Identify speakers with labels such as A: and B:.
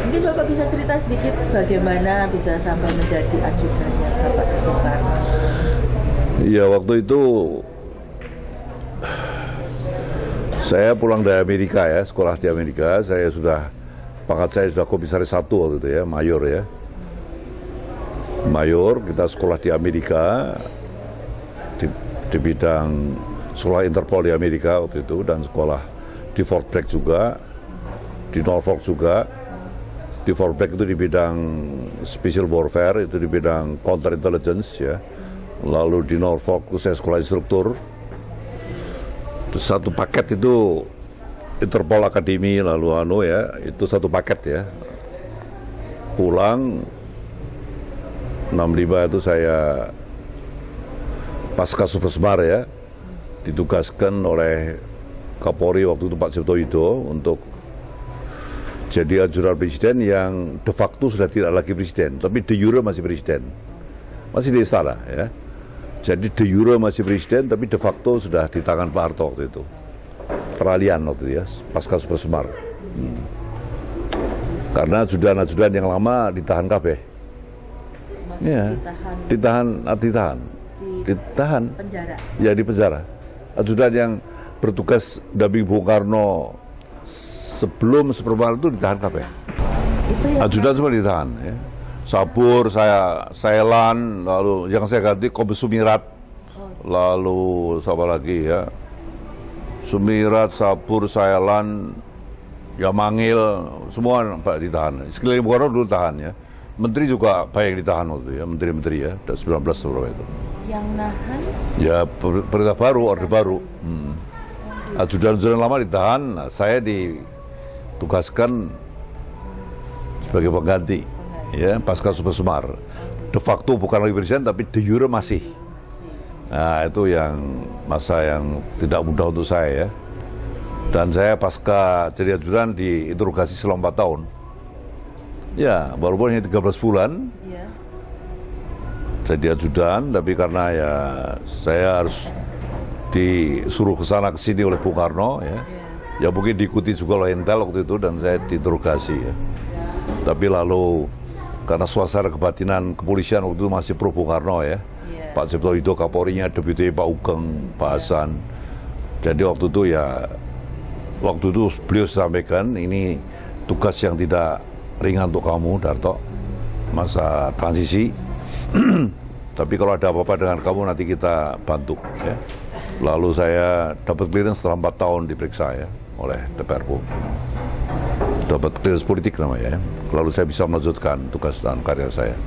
A: Mungkin Bapak bisa cerita sedikit bagaimana bisa sampai menjadi ajudannya Bapak Bung Karno.
B: Iya, waktu itu saya pulang dari Amerika ya, sekolah di Amerika. Pangkat saya sudah komisaris 1 waktu itu ya, mayor ya. Mayor, kita sekolah di Amerika, di bidang sekolah Interpol di Amerika waktu itu, dan sekolah di Fort Bragg juga, di Norfolk juga. Di Fort Bragg itu di bidang special warfare, itu di bidang counter intelligence ya. Lalu di Norfolk itu saya sekolah instruktur. Terus satu paket itu Interpol Academy, lalu itu satu paket ya. Pulang 65 itu saya pasca Super Semar ya, ditugaskan oleh Kapolri waktu itu Pak Sucipto Yudo untuk jadi ajudan presiden yang de facto sudah tidak lagi presiden, tapi de jure masih presiden, masih di istana ya. Jadi de jure masih presiden, tapi de facto sudah di tangan Pak Harto waktu itu. Peralihan waktu itu ya, pasca Super Semar. Karena ajudan-ajudan yang lama ditahan kabeh. Ya, ditahan.
A: Penjara.
B: Ya, di penjara. Ajudan yang bertugas damping Bung Karno sebelum seperempat itu ditahan kabeh. Ajudan semua ditahan ya. Sabur, Saelan, lalu yang saya ganti Kombes Sumirat, lalu siapa lagi ya, Sumirat, Sabur, Saelan, Yamangil, semua Pak ditahan. Sekeliling Bung Karno dulu tahan ya. Menteri juga banyak ditahan waktu itu ya, menteri-menteri ya, 19 seberapa itu.
A: Yang nahan?
B: Ya, perintah baru, orde baru. Ajudan-ajudan lama ditahan, saya ditugaskan sebagai pengganti. Ya, pasca Super Semar. De facto bukan lagi presiden, tapi de jure masih. Nah, itu yang masa yang tidak mudah untuk saya ya. Dan saya pasca jadi ajudan diinterogasi selama 4 tahun. Ya, walaupun hanya 13 bulan. Ya. Jadi ajudan, tapi karena ya saya harus disuruh ke sana ke sini oleh Bung Karno ya. Ya mungkin diikuti juga oleh Intel waktu itu, dan saya diinterogasi ya. Tapi lalu karena suasana kebatinan kepolisian waktu itu masih pro Bung Karno ya. Pak Sucipto Yudo Kapolrinya, Deputi Pak Ugeng, Pak Hasan. Jadi waktu itu beliau sampaikan, ini tugas yang tidak ringan untuk kamu, Darto, masa transisi. Tapi kalau ada apa-apa dengan kamu nanti kita bantu ya. Lalu saya dapat clearance setelah 4 tahun diperiksa ya oleh DPRPU. Dapat clearance politik namanya ya. Lalu saya bisa melanjutkan tugas dan karya saya.